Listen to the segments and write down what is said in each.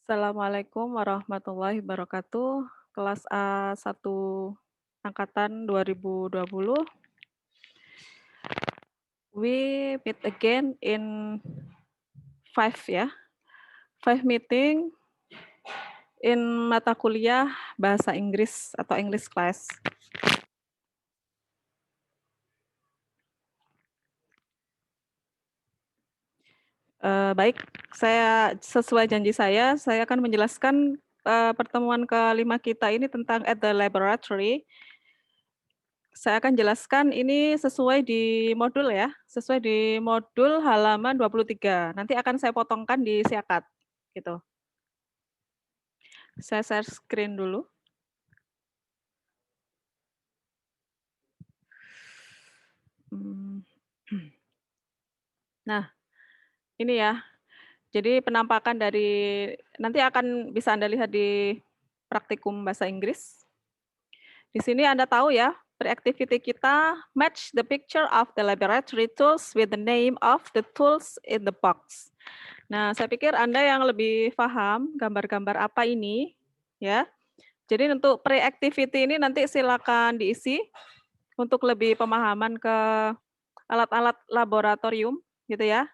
Assalamualaikum warahmatullahi wabarakatuh. Kelas A1 angkatan 2020. We meet again in 5 ya. 5 meeting in mata kuliah bahasa Inggris atau English class. Baik, saya sesuai janji saya akan menjelaskan pertemuan kelima kita ini tentang at the laboratory. Saya akan jelaskan ini sesuai di modul ya, sesuai di modul halaman 23. Nanti akan saya potongkan di siakat, gitu. Saya share screen dulu. Mmm. Nah, ini ya, jadi penampakan dari nanti akan bisa Anda lihat di praktikum bahasa Inggris. Di sini Anda tahu ya, pre-activity kita match the picture of the laboratory tools with the name of the tools in the box. Nah, saya pikir Anda yang lebih paham gambar-gambar apa ini, ya. Jadi untuk pre-activity ini nanti silakan diisi untuk lebih pemahaman ke alat-alat laboratorium, gitu ya.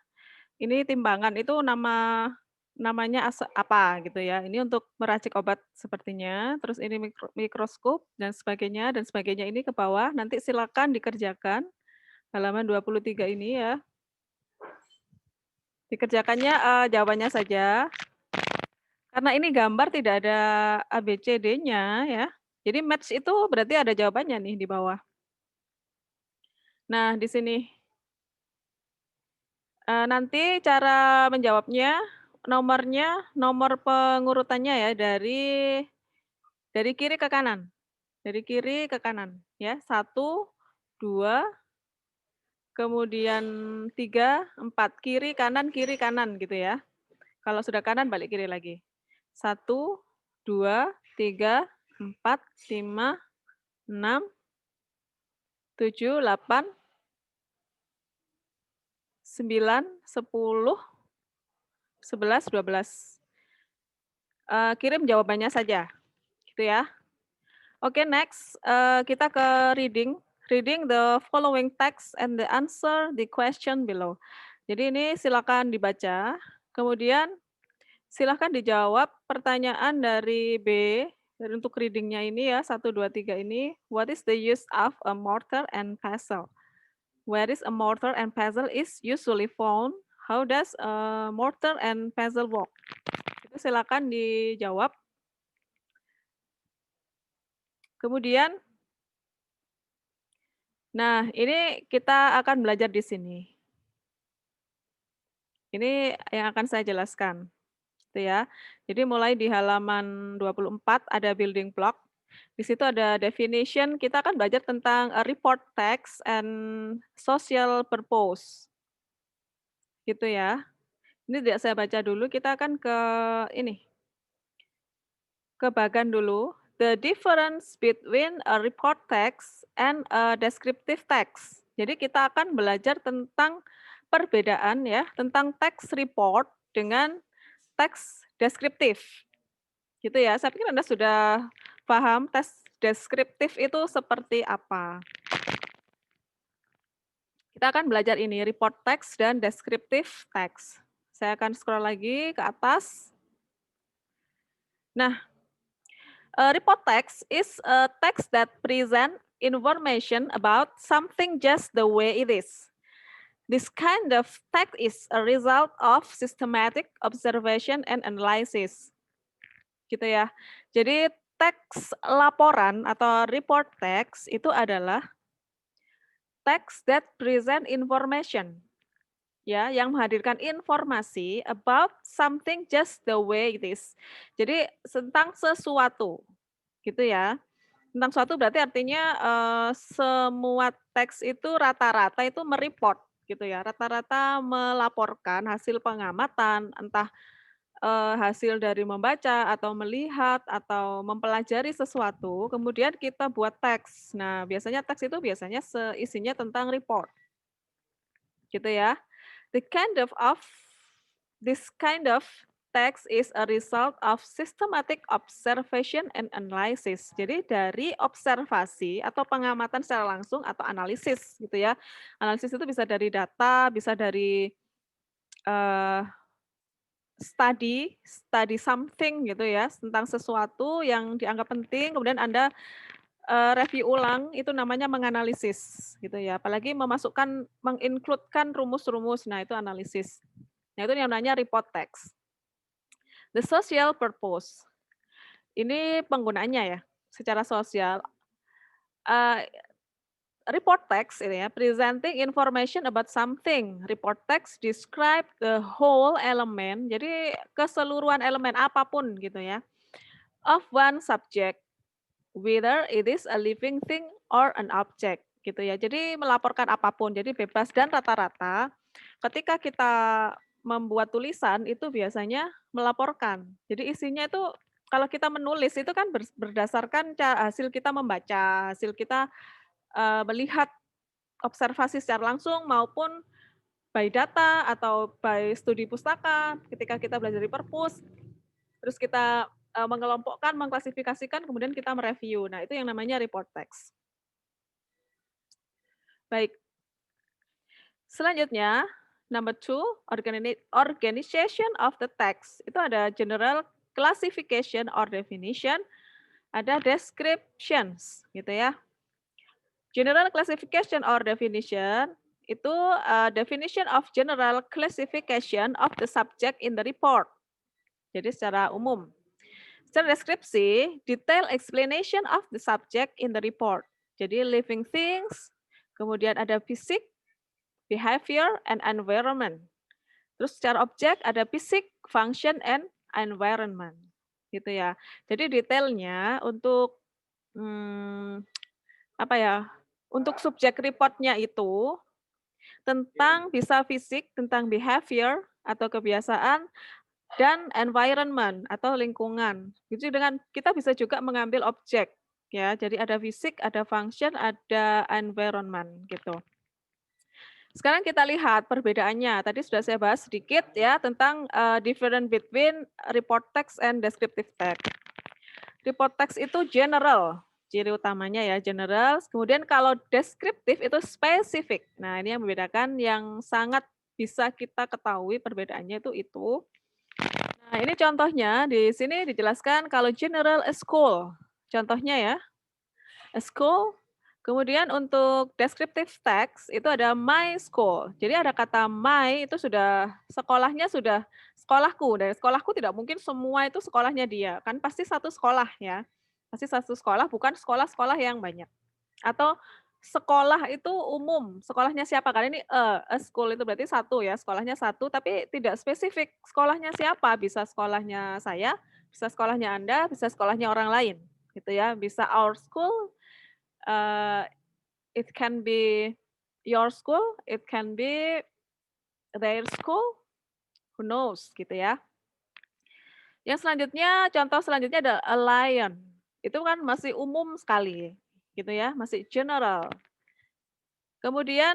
Ini timbangan itu namanya apa gitu ya. Ini untuk meracik obat sepertinya, terus ini mikroskop dan sebagainya ini ke bawah, nanti silakan dikerjakan halaman 23 ini ya. Dikerjakannya, jawabannya saja. Karena ini gambar tidak ada ABCD-nya ya. Jadi match itu berarti ada jawabannya nih di bawah. Nah, di sini, nanti cara menjawabnya, nomor pengurutannya ya dari kiri ke kanan. Dari kiri ke kanan ya, 1, 2, kemudian 3, 4, kiri kanan gitu ya. Kalau sudah kanan balik kiri lagi. 1, 2, 3, 4, 5, 6, 7, 8, 9, 10, 11, 12. Kirim jawabannya saja, gitu ya. Oke, next, kita ke reading. Reading the following text and the answer the question below. Jadi ini silakan dibaca, kemudian silakan dijawab pertanyaan dari B, dan untuk readingnya ini ya, 1, 2, 3 ini, what is the use of a mortar and pestle? Where is a mortar and pestle is usually found? How does a mortar and pestle work? Itu silakan dijawab. Kemudian, nah ini kita akan belajar di sini. Ini yang akan saya jelaskan, gitu ya. Jadi mulai di halaman 24 ada building block. Di situ ada definition, kita akan belajar tentang report text and social purpose, gitu ya. Ini tidak saya baca dulu, kita akan ke ini, ke bagan dulu. The difference between a report text and a descriptive text. Jadi kita akan belajar tentang perbedaan ya, tentang teks report dengan teks deskriptif. Gitu ya, saya pikir Anda sudah paham teks deskriptif itu seperti apa. Kita akan belajar ini, report text dan deskriptif text. Saya akan scroll lagi ke atas. Nah, report text is a text that present information about something just the way it is. This kind of text is a result of systematic observation and analysis. Gitu ya. Jadi teks laporan atau report text itu adalah text that present information, ya, yang menghadirkan informasi about something just the way it is. Jadi tentang sesuatu, gitu ya. Tentang suatu berarti artinya, semua teks itu rata-rata itu gitu ya, rata-rata melaporkan hasil pengamatan, entah, hasil dari membaca atau melihat atau mempelajari sesuatu, kemudian kita buat teks. Nah, biasanya teks itu biasanya isinya tentang report, gitu ya. The kind of this kind of text is a result of systematic observation and analysis. Jadi dari observasi atau pengamatan secara langsung atau analisis gitu ya. Analisis itu bisa dari data, bisa dari eh, study something gitu ya, tentang sesuatu yang dianggap penting, kemudian Anda review ulang, itu namanya menganalisis gitu ya. Apalagi mengincludekan rumus-rumus, nah itu analisis. Nah itu yang namanya report text. The social purpose. Ini penggunaannya ya, secara sosial. Eee, report text ini ya, presenting information about something. Report text describe the whole element, jadi keseluruhan elemen apapun gitu ya, of one subject, whether it is a living thing or an object gitu ya. Jadi melaporkan apapun, jadi bebas dan rata-rata ketika kita membuat tulisan itu biasanya melaporkan. Jadi isinya itu kalau kita menulis itu kan berdasarkan hasil kita membaca, hasil kita, melihat observasi secara langsung maupun by data atau by studi pustaka ketika kita belajar di perpus, terus kita, mengelompokkan, mengklasifikasikan, kemudian kita mereview. Nah, itu yang namanya report text. Baik, selanjutnya number 2, organization of the text. Itu ada general classification or definition, ada descriptions gitu ya. General classification or definition itu definition of general classification of the subject in the report. Jadi secara umum. Secara deskripsi, detail explanation of the subject in the report. Jadi living things, kemudian ada fisik, behavior, and environment. Terus secara objek ada fisik, function, and environment. Gitu ya. Jadi detailnya untuk apa ya? Untuk subjek reportnya itu tentang bisa fisik, tentang behavior atau kebiasaan, dan environment atau lingkungan. Jadi dengan kita bisa juga mengambil objek ya. Jadi ada fisik, ada function, ada environment gitu. Sekarang kita lihat perbedaannya. Tadi sudah saya bahas sedikit ya tentang difference between report text and descriptive text. Report text itu general, ciri utamanya ya general. Kemudian kalau deskriptif itu spesifik. Nah, ini yang membedakan yang sangat bisa kita ketahui perbedaannya itu. Nah, ini contohnya di sini dijelaskan kalau general a school. Contohnya ya, a school. Kemudian untuk descriptive text itu ada my school. Jadi ada kata my itu sudah sekolahnya sudah sekolahku. Dari sekolahku tidak mungkin semua itu sekolahnya dia. Kan pasti satu sekolah ya. Pasti satu sekolah bukan sekolah-sekolah yang banyak. Atau sekolah itu umum, sekolahnya siapa? Karena ini a school itu berarti satu ya, sekolahnya satu tapi tidak spesifik sekolahnya siapa, bisa sekolahnya saya, bisa sekolahnya Anda, bisa sekolahnya orang lain gitu ya. Bisa our school, eee, it can be your school, it can be their school, who knows gitu ya. Yang selanjutnya, contoh selanjutnya ada a lion, itu kan masih umum sekali gitu ya, masih general. Kemudian,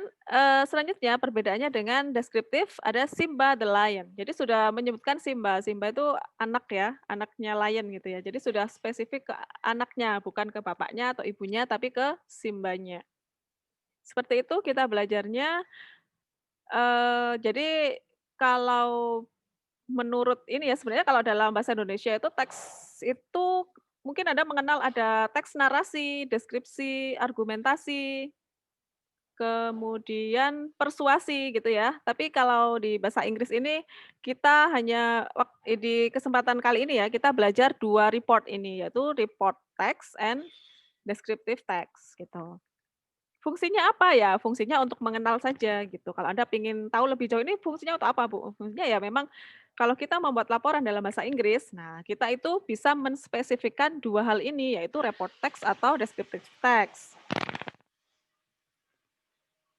selanjutnya perbedaannya dengan deskriptif ada Simba the lion. Jadi sudah menyebutkan Simba, Simba itu anak ya, anaknya lion gitu ya. Jadi sudah spesifik ke anaknya, bukan ke bapaknya atau ibunya, tapi ke Simbanya. Seperti itu kita belajarnya, jadi kalau menurut ini ya, sebenarnya kalau dalam bahasa Indonesia itu teks itu mungkin Anda mengenal ada teks narasi, deskripsi, argumentasi, kemudian persuasi gitu ya. Tapi kalau di bahasa Inggris ini kita hanya di kesempatan kali ini ya, kita belajar 2 report ini, yaitu report text and descriptive text gitu. Fungsinya apa ya? Fungsinya untuk mengenal saja gitu. Kalau Anda ingin tahu lebih jauh ini fungsinya untuk apa, Bu? Fungsinya ya memang kalau kita membuat laporan dalam bahasa Inggris, nah kita itu bisa menspesifikkan 2 hal ini, yaitu report text atau descriptive text.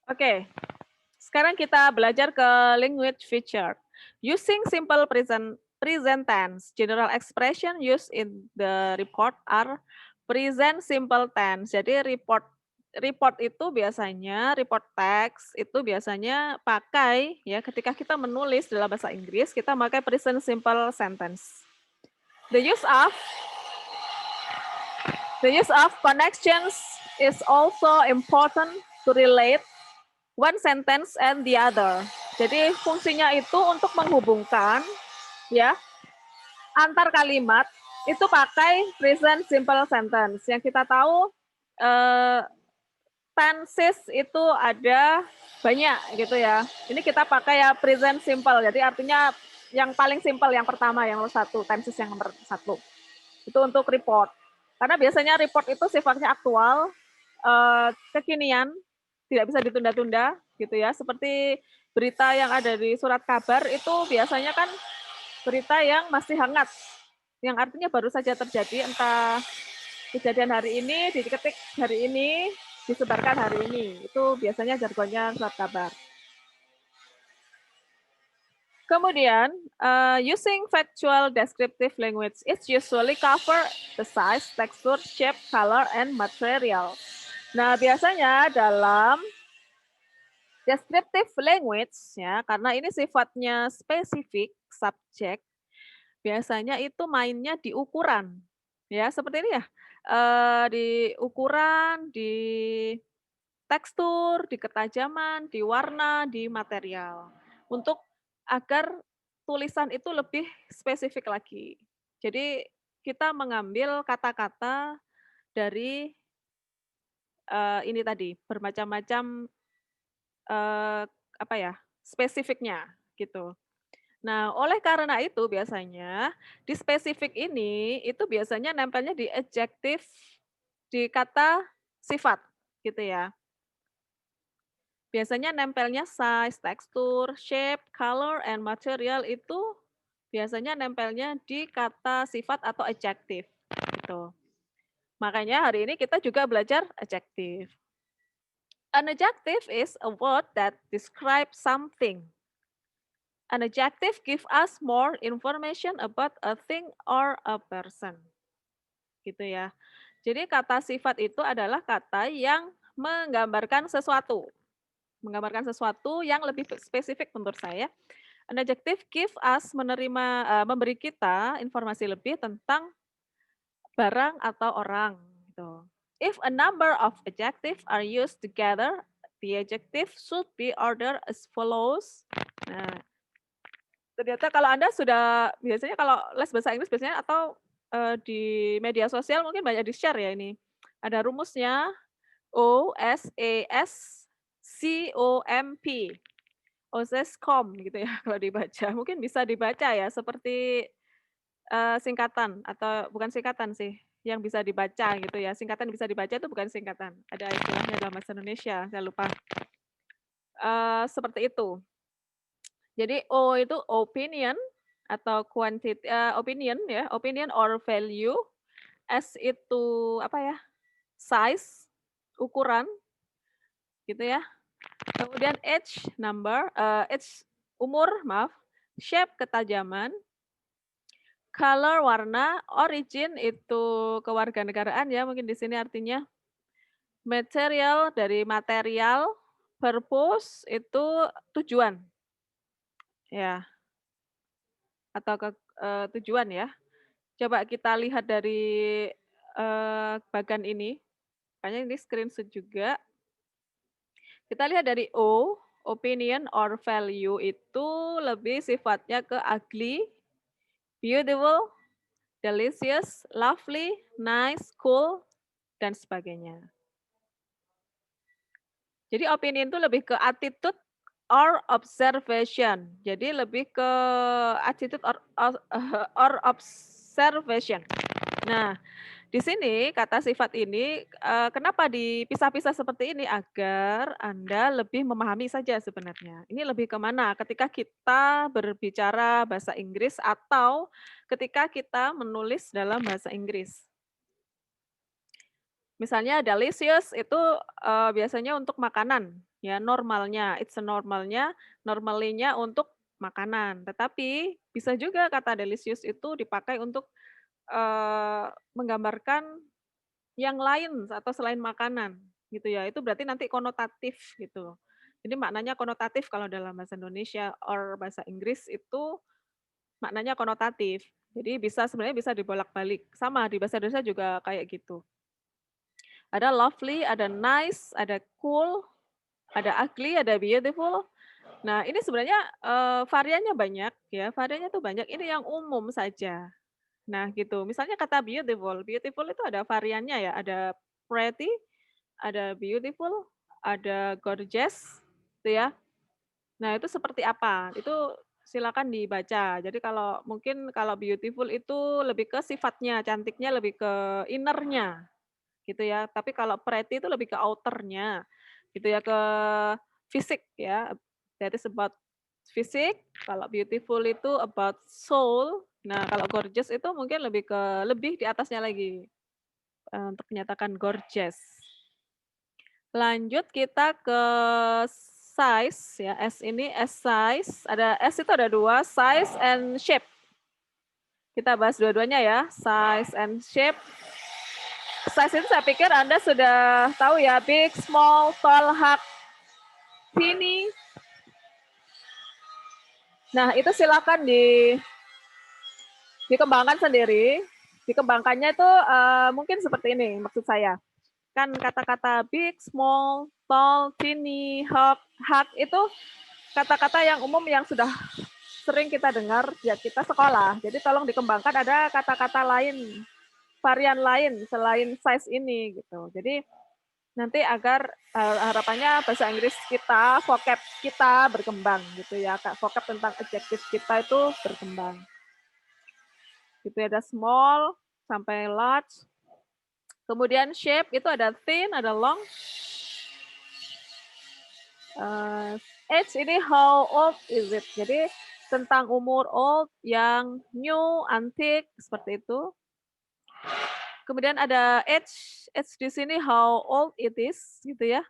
Oke. Sekarang kita belajar ke language feature. Using simple present tense, general expression used in the report are present simple tense. Jadi report report itu biasanya, report text itu biasanya pakai ya ketika kita menulis dalam bahasa Inggris, kita pakai present simple sentence. The use of connections is also important to relate one sentence and the other. Jadi fungsinya itu untuk menghubungkan ya antar kalimat itu pakai present simple sentence. Yang kita tahu tenses itu ada banyak gitu ya. Ini kita pakai ya present simple. Jadi artinya yang paling simple yang pertama yang nomor satu, tenses yang nomor satu. Itu untuk report. Karena biasanya report itu sifatnya aktual, kekinian, tidak bisa ditunda-tunda gitu ya. Seperti berita yang ada di surat kabar itu biasanya kan berita yang masih hangat, yang artinya baru saja terjadi, entah kejadian hari ini, diketik hari ini, disebarkan hari ini. Itu biasanya jargonnya surat kabar. Kemudian, using factual descriptive language, it usually cover the size, texture, shape, color, and material. Nah, biasanya dalam descriptive language, ya, karena ini sifatnya spesifik, subjek, biasanya itu mainnya di ukuran. Ya, seperti ini ya, di ukuran, di tekstur, di ketajaman, di warna, di material. Untuk agar tulisan itu lebih spesifik lagi. Jadi kita mengambil kata-kata dari ini tadi bermacam-macam apa ya spesifiknya gitu. Nah, oleh karena itu biasanya di spesifik ini itu biasanya nempelnya di adjektif di kata sifat gitu ya. Biasanya nempelnya size, tekstur, shape, color, and material itu biasanya nempelnya di kata sifat atau adjektif gitu. Makanya hari ini kita juga belajar adjektif. An adjective is a word that describes something. An adjective gives us more information about a thing or a person. Gitu ya. Jadi kata sifat itu adalah kata yang menggambarkan sesuatu. Menggambarkan sesuatu yang lebih spesifik menurut saya. An adjective give us memberi kita informasi lebih tentang barang atau orang gitu. If a number of adjectives are used together, the adjective should be ordered as follows. Nah, ternyata kalau Anda sudah biasanya kalau les bahasa Inggris biasanya atau di media sosial mungkin banyak di-share ya ini. Ada rumusnya OSASCOMP. OSESCOM gitu ya kalau dibaca. Mungkin bisa dibaca ya seperti, singkatan atau bukan singkatan sih, yang bisa dibaca gitu ya. Singkatan bisa dibaca itu bukan singkatan, ada istilahnya dalam bahasa Indonesia, saya lupa. Seperti itu. Jadi O itu opinion atau opinion ya, opinion or value. S itu apa ya, size, ukuran, gitu ya. Kemudian age, age umur, maaf, shape ketajaman, color warna, origin itu kewarganegaraan ya, mungkin di sini artinya. Material dari material, purpose itu tujuan, ya, atau tujuan ya. Coba kita lihat dari, bagan ini, makanya ini screenshot juga. Kita lihat dari O, opinion or value itu lebih sifatnya ke ugly, beautiful, delicious, lovely, nice, cool, dan sebagainya. Jadi opinion itu lebih ke attitude or observation. Jadi lebih ke attitude or observation. Nah, di sini kata sifat ini, kenapa dipisah-pisah seperti ini? Agar Anda lebih memahami saja sebenarnya. Ini lebih ke mana? Ketika kita berbicara bahasa Inggris atau ketika kita menulis dalam bahasa Inggris. Misalnya delicious itu, biasanya untuk makanan, ya normalnya, normally-nya untuk makanan. Tetapi bisa juga kata delicious itu dipakai untuk, menggambarkan yang lain atau selain makanan. gitu ya. Itu berarti nanti konotatif gitu. Jadi maknanya konotatif kalau dalam bahasa Indonesia or bahasa Inggris itu maknanya konotatif. Jadi sebenarnya bisa dibolak-balik. Sama di bahasa Indonesia juga kayak gitu. Ada lovely, ada nice, ada cool, ada ugly, ada beautiful. Nah, ini sebenarnya, variannya banyak ya, variannya tuh banyak, ini yang umum saja. Nah, gitu, misalnya kata beautiful, beautiful itu ada variannya ya, ada pretty, ada beautiful, ada gorgeous, gitu ya. Nah, itu seperti apa? Itu silakan dibaca. Jadi kalau mungkin kalau beautiful itu lebih ke sifatnya, cantiknya lebih ke inner-nya, gitu ya. Tapi kalau pretty itu lebih ke outer-nya, gitu ya, ke fisik ya. That is about fisik, kalau beautiful itu about soul. Nah, kalau gorgeous itu mungkin lebih di atasnya lagi, untuk menyatakan gorgeous. Lanjut kita ke size ya, S ini S size, S itu ada 2, size and shape. Kita bahas dua-duanya ya, size and shape. Size itu saya pikir Anda sudah tahu ya, big, small, tall, hug, skinny. Nah, itu silakan dikembangkan sendiri. Dikembangkannya itu mungkin seperti ini maksud saya. Kan kata-kata big, small, tall, tiny, hug itu kata-kata yang umum yang sudah sering kita dengar ya kita sekolah. Jadi tolong dikembangkan ada kata-kata lain, varian lain selain size ini gitu. Jadi nanti agar harapannya bahasa Inggris kita, vocab kita berkembang gitu ya. Vocab tentang adjektif kita itu berkembang. Gitu ya, ada small sampai large. Kemudian shape itu ada thin, ada long. Age ini how old is it? Jadi tentang umur old yang new, antique seperti itu. Kemudian ada age di sini how old it is gitu ya.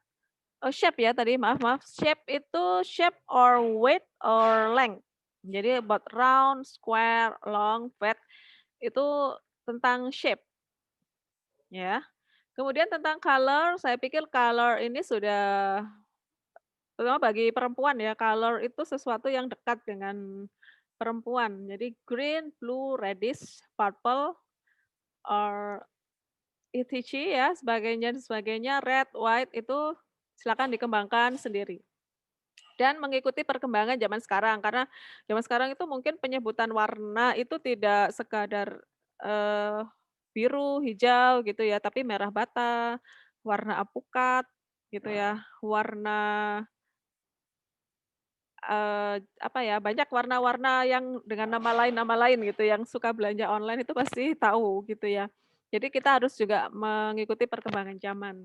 Oh, shape ya tadi, maaf. Shape itu shape or weight or length. Jadi about round, square, long, fat itu tentang shape ya. Kemudian tentang color, saya pikir color ini sudah terutama bagi perempuan ya, color itu sesuatu yang dekat dengan perempuan. Jadi green, blue, reddish, purple, or etc ya, sebagainya, red, white itu silakan dikembangkan sendiri. Dan mengikuti perkembangan zaman sekarang, karena zaman sekarang itu mungkin penyebutan warna itu tidak sekadar eh, biru, hijau gitu ya, tapi merah bata, warna apukat gitu ya, warna apa ya, banyak warna-warna yang dengan nama lain gitu, yang suka belanja online itu pasti tahu gitu ya. Jadi kita harus juga mengikuti perkembangan zaman,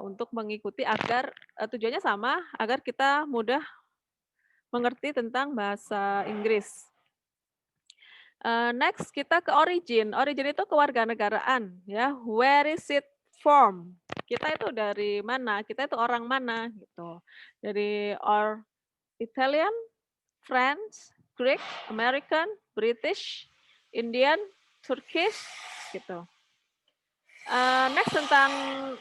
untuk mengikuti agar tujuannya sama, agar kita mudah mengerti tentang bahasa Inggris. Next kita ke origin. Origin itu kewarganegaraan ya. Where is it from? Kita itu dari mana? Kita itu orang mana gitu. Dari Italian, French, Greek, American, British, Indian, Turkish gitu. Next tentang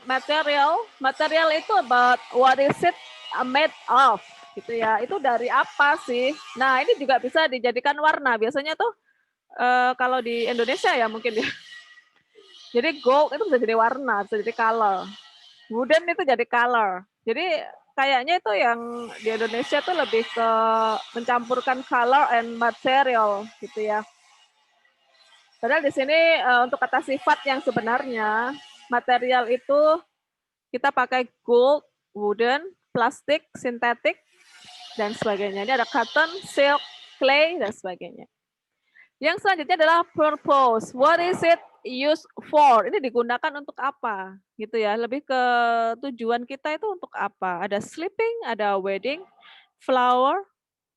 material. Material itu about what is it made of gitu ya. Itu dari apa sih? Nah, ini juga bisa dijadikan warna. Biasanya tuh kalau di Indonesia ya mungkin ya. Jadi gold itu bisa jadi warna, bisa jadi color. Wooden itu jadi color. Jadi kayaknya itu yang di Indonesia tuh lebih ke mencampurkan color and material gitu ya. Padahal di sini untuk kata sifat yang sebenarnya material itu kita pakai gold, wooden, plastik, sintetik dan sebagainya. Ini ada cotton, silk, clay dan sebagainya. Yang selanjutnya adalah purpose. What is it used for? Ini digunakan untuk apa? Gitu ya. Lebih ke tujuan kita itu untuk apa? Ada sleeping, ada wedding, flower,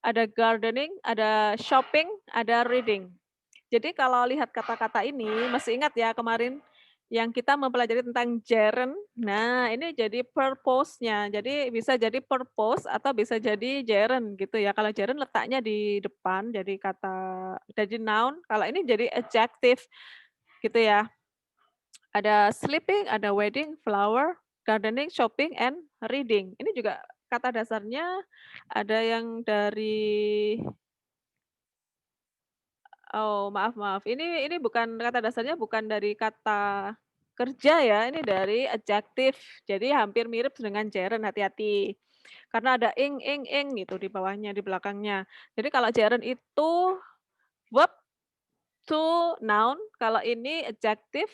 ada gardening, ada shopping, ada reading. Jadi kalau lihat kata-kata ini, masih ingat ya kemarin yang kita mempelajari tentang gerund. Nah, ini jadi purpose-nya. Jadi bisa jadi purpose atau bisa jadi gerund gitu ya. Kalau gerund letaknya di depan jadi noun, kalau ini jadi adjective gitu ya. Ada sleeping, ada wedding, flower, gardening, shopping, and reading. Ini juga kata dasarnya ada yang dari oh, maaf maaf. Ini bukan kata dasarnya bukan dari kata kerja ya, ini dari adjektif. Jadi hampir mirip dengan gerund, hati-hati. Karena ada ing gitu di bawahnya, di belakangnya. Jadi kalau gerund itu verb to noun, kalau ini adjective,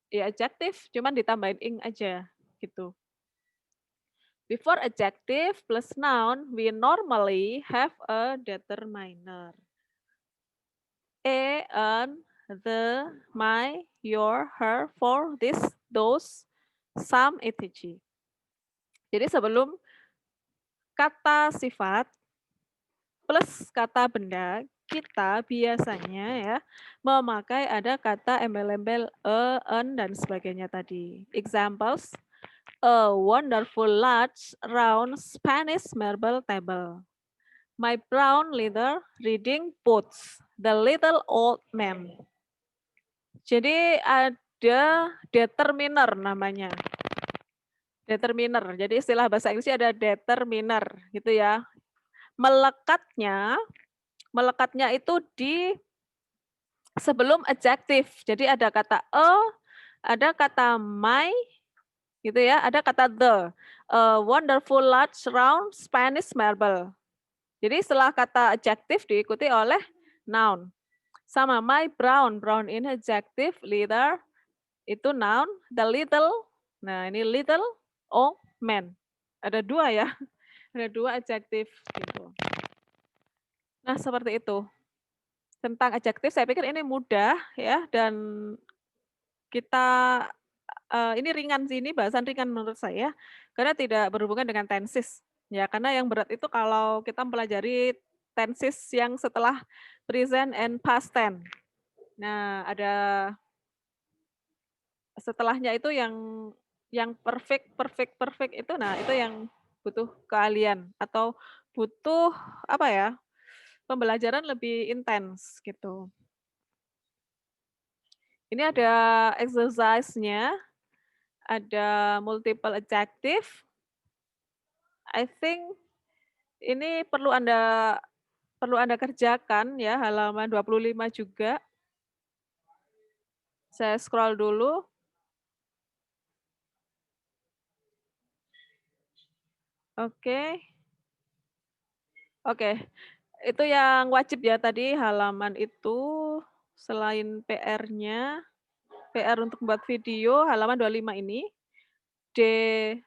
ya adjective cuman ditambahin ing aja, gitu. Before adjective plus noun, we normally have a determiner. A, an, the, my, your, her, for, this, those, some, etc. Jadi sebelum kata sifat plus kata benda, kita biasanya ya memakai ada kata embel-embel a, an, dan sebagainya tadi. Examples, a wonderful large round Spanish marble table. My brown leather reading boots. The little old man. Jadi ada determiner namanya. Determiner. Jadi istilah bahasa Inggrisnya ada determiner gitu ya. Melekatnya itu di sebelum adjective. Jadi ada kata a, ada kata my gitu ya, ada kata the. A wonderful large round Spanish marble. Jadi setelah kata adjective diikuti oleh noun. Sama my brown, brown ini adjective, leather itu noun, the little, nah ini little old man. Ada dua ya, ada dua adjektif gitu. Nah seperti itu. Tentang adjektif saya pikir ini mudah ya dan kita ini ringan sih, ini bahasan ringan menurut saya karena tidak berhubungan dengan tenses. Ya karena yang berat itu kalau kita mempelajari tenses yang setelah present and past tense. Nah, ada setelahnya itu yang perfect itu, nah itu yang butuh keahlian atau butuh apa ya, pembelajaran lebih intens gitu. Ini ada exercise-nya, ada multiple adjective. I think ini perlu Anda kerjakan ya, halaman 25 juga. Saya scroll dulu. Oke. Oke. Itu yang wajib ya tadi halaman itu selain PR-nya, PR untuk membuat video halaman 25 ini, D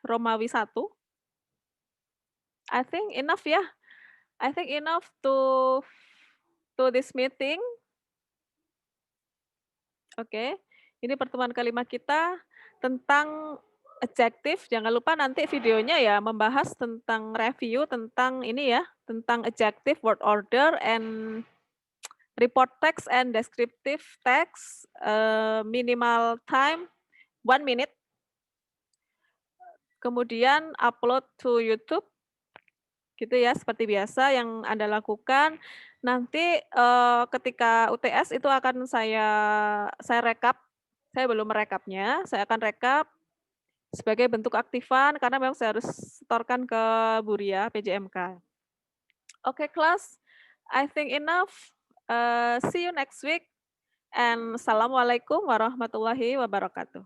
Romawi 1. I think enough ya. I think enough to this meeting. Oke. Ini pertemuan kelima kita tentang adjektif. Jangan lupa nanti videonya ya membahas tentang review tentang ini ya, tentang adjective, word order, and report text and descriptive text, minimal time 1 minute. Kemudian upload to YouTube, gitu ya, seperti biasa yang Anda lakukan. Nanti ketika UTS itu akan saya rekap, saya belum merekapnya, saya akan rekap sebagai bentuk aktifan karena memang saya harus setorkan ke Buria, PJMK. Oke, kelas, I think enough. See you next week. And assalamualaikum warahmatullahi wabarakatuh.